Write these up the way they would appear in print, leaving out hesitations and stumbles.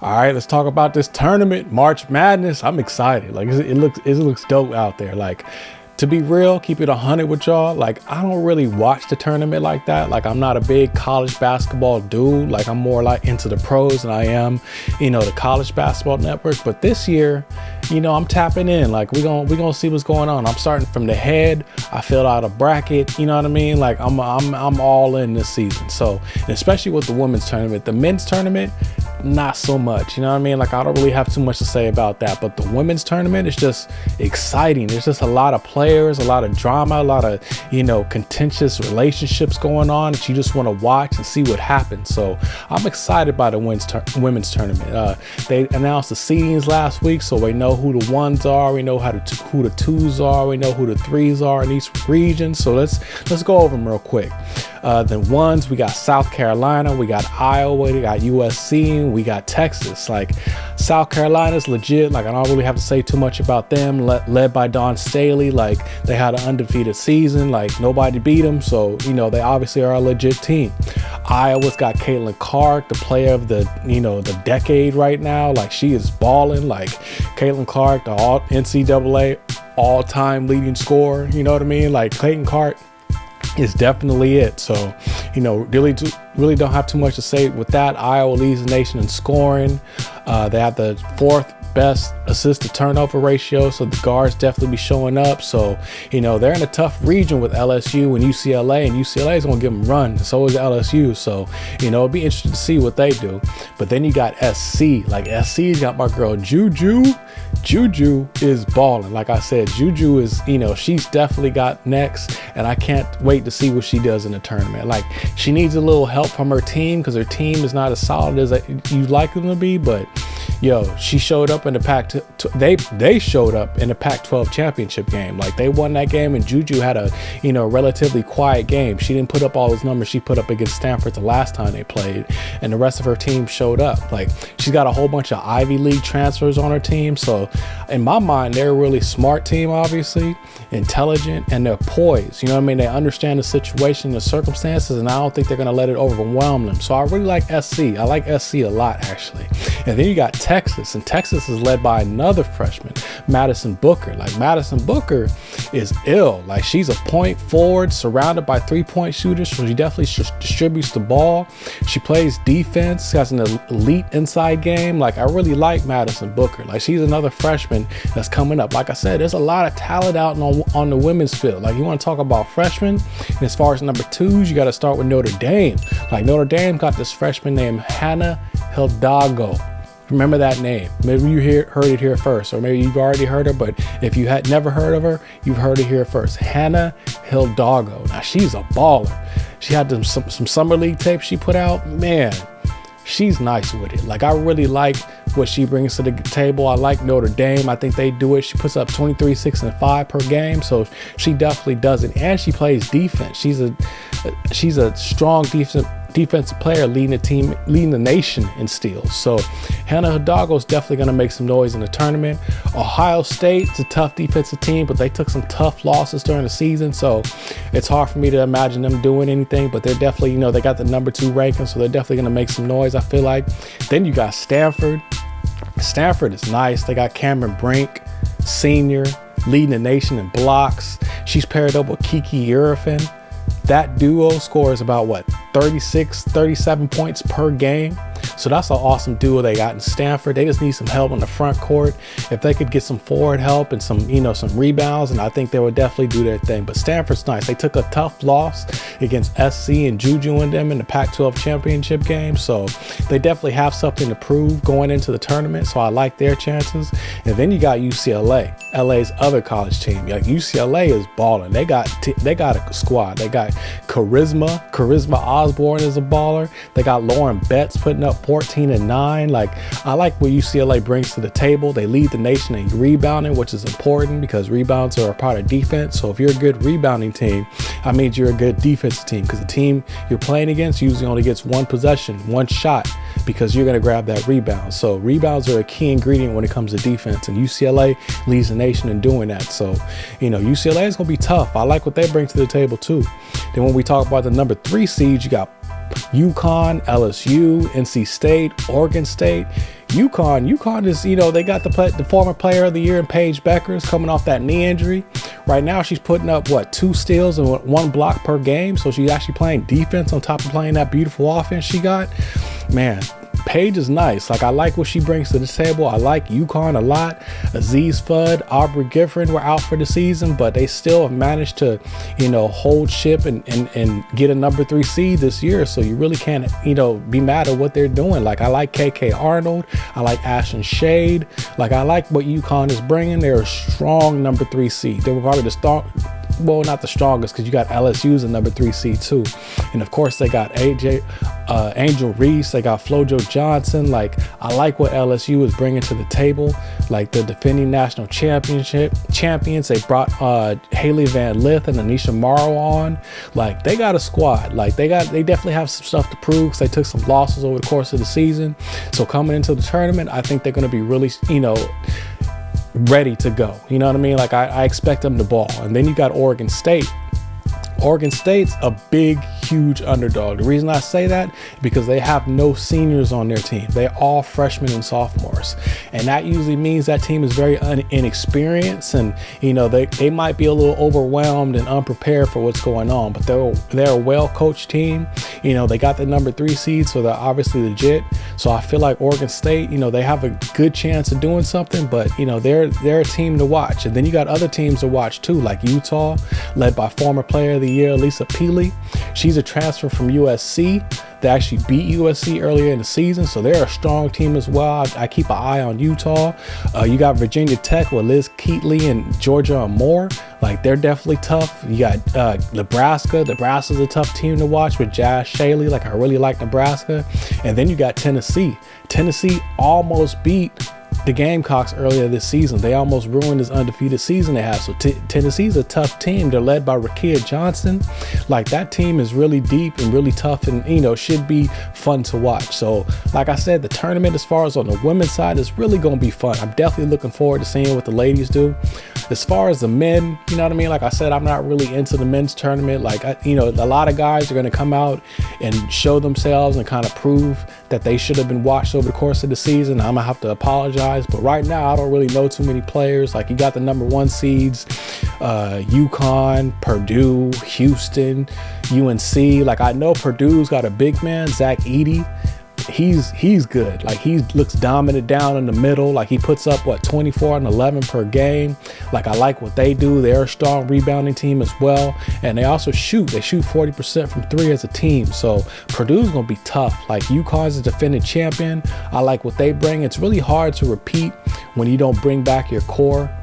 All right, let's talk about this tournament, March Madness. I'm excited. Like it looks dope out there. Like, to be real, keep it 100 with y'all. Like, I don't really watch the tournament like that. Like, I'm not a big college basketball dude. Like, I'm more like into the pros than I am, the college basketball network. But this year, I'm tapping in. Like, we gonna see what's going on. I'm starting from the head. I filled out a bracket. You know what I mean? Like, I'm all in this season. So, and especially with the women's tournament, the men's tournament, not so much. You know what I mean? Like, I don't really have too much to say about that. But the women's tournament is just exciting. There's just a lot of players, a lot of drama, a lot of, contentious relationships going on that you just want to watch and see what happens. So I'm excited by the women's tournament. They announced the seedings last week, so we know who the ones are. We know who the twos are. We know who the threes are in each region. So let's go over them real quick. The ones, we got South Carolina, we got Iowa, we got USC, we got Texas. Like, South Carolina's legit. Like, I don't really have to say too much about them. Led by Dawn Staley. Like, they had an undefeated season. Like, nobody beat them. So, they obviously are a legit team. Iowa's got Caitlin Clark, the player of the decade right now. Like, she is balling. Like, Caitlin Clark, the NCAA all-time leading scorer. You know what I mean? Like, Caitlin Clark is definitely it. So, really don't have too much to say with that. Iowa leads the nation in scoring. They have the fourth best assist to turnover ratio, so the guards definitely be showing up. So, they're in a tough region with LSU and UCLA, and UCLA is going to give them a run. So is LSU. So, it'll be interesting to see what they do. But then you got SC. Like, SC's got my girl Juju. Juju is balling. Like I said, Juju is, she's definitely got next, and I can't wait to see what she does in the tournament. Like, she needs a little help from her team because her team is not as solid as you'd like them to be, but she showed up in the they showed up in the Pac-12 championship game. Like, they won that game, and Juju had a relatively quiet game. She didn't put up all those numbers she put up against Stanford the last time they played, and the rest of her team showed up. Like, she's got a whole bunch of Ivy League transfers on her team. So in my mind, they're a really smart team, obviously intelligent, and they're poised. You know what I mean? They understand the situation, the circumstances, and I don't think they're going to let it overwhelm them. So I really like SC. I like SC a lot, actually. And then you got Texas, and Texas is led by another freshman, Madison Booker. Like, Madison Booker is ill. Like, she's a point forward surrounded by 3-point shooters, so she definitely distributes the ball. She plays defense, has an elite inside game. Like, I really like Madison Booker. Like, she's another freshman that's coming up. Like I said, there's a lot of talent out on the women's field. Like, you want to talk about freshmen, and as far as number twos, you got to start with Notre Dame. Like, Notre Dame got this freshman named Hannah Hidalgo. Remember that name. Maybe you heard it here first, or maybe you've already heard her, but if you had never heard of her, you've heard it here first. Hannah Hidalgo. Now, she's a baller. She had some summer league tapes she put out. Man, she's nice with it. Like, I really like what she brings to the table. I like Notre Dame. I think they do it. She puts up 23, 6, and 5 per game, so she definitely does it. And she plays defense. She's a strong defensive player, leading the nation in steals. So Hannah Hidalgo is definitely going to make some noise in the tournament. Ohio State's a tough defensive team, but they took some tough losses during the season, so it's hard for me to imagine them doing anything. But they're definitely, they got the number 2 ranking, so they're definitely going to make some noise, I feel like. Then you got Stanford. Stanford is nice. They got Cameron Brink, senior, leading the nation in blocks. She's paired up with Kiki Urifin. That duo scores about 36, 37 points per game. So that's an awesome duo they got in Stanford. They just need some help on the front court. If they could get some forward help and some rebounds, and I think they would definitely do their thing. But Stanford's nice. They took a tough loss against SC and Juju and them in the Pac-12 championship game. So they definitely have something to prove going into the tournament. So I like their chances. And then you got UCLA, LA's other college team. Like, UCLA is balling. They got a squad. They got Charisma Osborne is a baller. They got Lauren Betts putting up 14 and 9. Like, I like what UCLA brings to the table. They lead the nation in rebounding, which is important because rebounds are a part of defense. So if you're a good rebounding team, I mean, you're a good defensive team, because the team you're playing against usually only gets one possession, one shot, because you're going to grab that rebound. So rebounds are a key ingredient when it comes to defense, and UCLA leads the nation in doing that. So, UCLA is going to be tough. I like what they bring to the table too. Then when we talk about the number 3 seeds, you got UConn, LSU, NC State, Oregon State. UConn is, they got the former player of the year in Paige Beckers coming off that knee injury. Right now, she's putting up, 2 steals and 1 block per game. So she's actually playing defense on top of playing that beautiful offense she got. Man, Paige is nice. Like, I like what she brings to the table. I like UConn a lot. Aziz Fudd, Aubrey Gifford were out for the season, but they still have managed to, hold ship and get a number 3 seed this year. So you really can't, be mad at what they're doing. Like, I like KK Arnold. I like Ashton Shade. Like, I like what UConn is bringing. They're a strong number 3 seed. They were probably not the strongest, because you got LSU's a number 3 seed too. And of course they got Angel Reese, they got Flojo Johnson. Like, I like what LSU is bringing to the table. Like, the defending national champions, they brought Haley Van Lith and Anisha Morrow on. Like, they got a squad. Like, they definitely have some stuff to prove, because they took some losses over the course of the season. So coming into the tournament, I think they're going to be really, ready to go. You know what I mean? Like, I expect them to ball. And then you got Oregon State. Oregon State's a big, huge underdog. The reason I say that is because they have no seniors on their team. They're all freshmen and sophomores. And that usually means that team is very inexperienced, and, they might be a little overwhelmed and unprepared for what's going on, but they're a well-coached team. They got the number 3 seed, so they're obviously legit. So I feel like Oregon State, they have a good chance of doing something, but, they're a team to watch. And then you got other teams to watch too, like Utah, led by former player of the year, Lisa Peely. She's a transfer from USC. They actually beat USC earlier in the season, so they're a strong team as well. I keep an eye on Utah. You got Virginia Tech with Liz Keatley and Georgia Moore. Like, they're definitely tough. You got Nebraska. Nebraska's a tough team to watch with Jazz Shaley. Like, I really like Nebraska. And then you got Tennessee. Tennessee almost beat the Gamecocks earlier this season. They almost ruined this undefeated season they have. So Tennessee's a tough team. They're led by Rakia Johnson. Like, that team is really deep and really tough, and should be fun to watch. So like I said, the tournament, as far as on the women's side, is really going to be fun. I'm definitely looking forward to seeing what the ladies do. As far as the men, you know what I mean? Like I said, I'm not really into the men's tournament. Like, a lot of guys are going to come out and show themselves and kind of prove that they should have been watched over the course of the season. I'm gonna have to apologize, but right now I don't really know too many players. Like, you got the number 1 seeds, UConn, Purdue, Houston, UNC. Like, I know Purdue's got a big man, Zach Edey. He's good. Like, he looks dominant down in the middle. Like, he puts up 24 and 11 per game. Like, I like what they do. They're a strong rebounding team as well, and they also shoot 40% from 3 as a team. So Purdue's gonna be tough. Like, UConn's a defending champion. I like what they bring. It's really hard to repeat when you don't bring back your core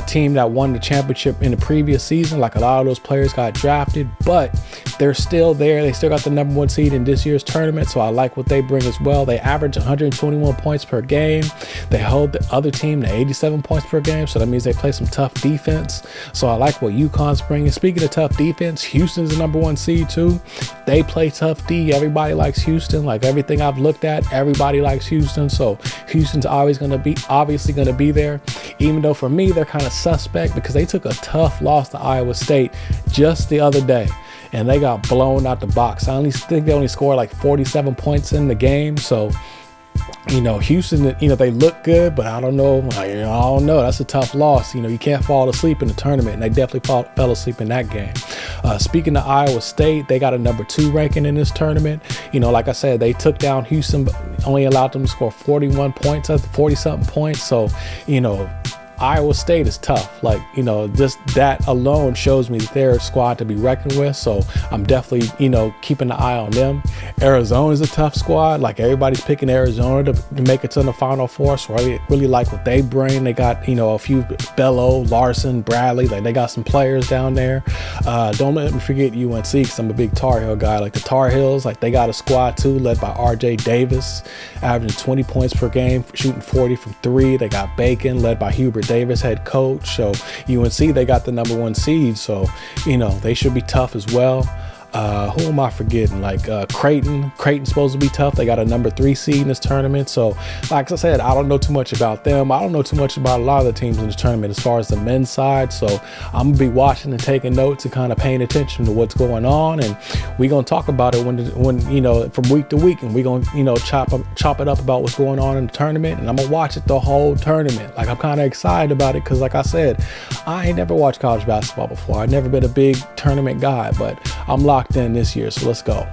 team that won the championship in the previous season. Like, a lot of those players got drafted, but they're still there. They still got the number 1 seed in this year's tournament, so I like what they bring as well. They average 121 points per game. They hold the other team to 87 points per game, so that means they play some tough defense. So I like what UConn's bringing. Speaking of tough defense, Houston's the number 1 seed too. They play tough D. Everybody likes Houston. Like, everything I've looked at, everybody likes Houston. So Houston's obviously going to be there, even though for me they're kind of suspect because they took a tough loss to Iowa State just the other day, and they got blown out the box. I think they only scored like 47 points in the game. So, Houston, they look good, but I don't know. I don't know. That's a tough loss. You can't fall asleep in the tournament, and they definitely fell asleep in that game. Speaking of Iowa State, they got a number 2 ranking in this tournament. Like I said, they took down Houston, but only allowed them to score 41 points, 40-something points. So, Iowa State is tough. Like, just that alone shows me that they're a squad to be reckoned with. So I'm definitely, keeping an eye on them. Arizona's a tough squad. Like, everybody's picking Arizona to make it to the Final Four. So I really like what they bring. They got, a few Bello, Larson, Bradley. Like, they got some players down there. Don't let me forget UNC, because I'm a big Tar Heel guy. Like, the Tar Heels, like, they got a squad too, led by RJ Davis, averaging 20 points per game, shooting 40 from 3. They got Bacon, led by Hubert Davis, head coach. So UNC, they got the number 1 seed, so they should be tough as well. Who am I forgetting? Like Creighton. Creighton's supposed to be tough. They got a number 3 seed in this tournament. So like I said, I don't know too much about them. I don't know too much about a lot of the teams in this tournament as far as the men's side. So I'm gonna be watching and taking notes and kind of paying attention to what's going on, and we're gonna talk about it when you know, from week to week, and we're gonna, you know, chop it up about what's going on in the tournament, and I'm gonna watch it the whole tournament. Like, I'm kind of excited about it because, like I said, I ain't never watched college basketball before. I've never been a big tournament guy, but I'm locked in this year, so let's go.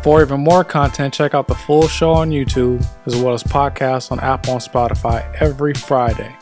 For even more content, check out the full show on YouTube, as well as podcasts on Apple and Spotify every Friday.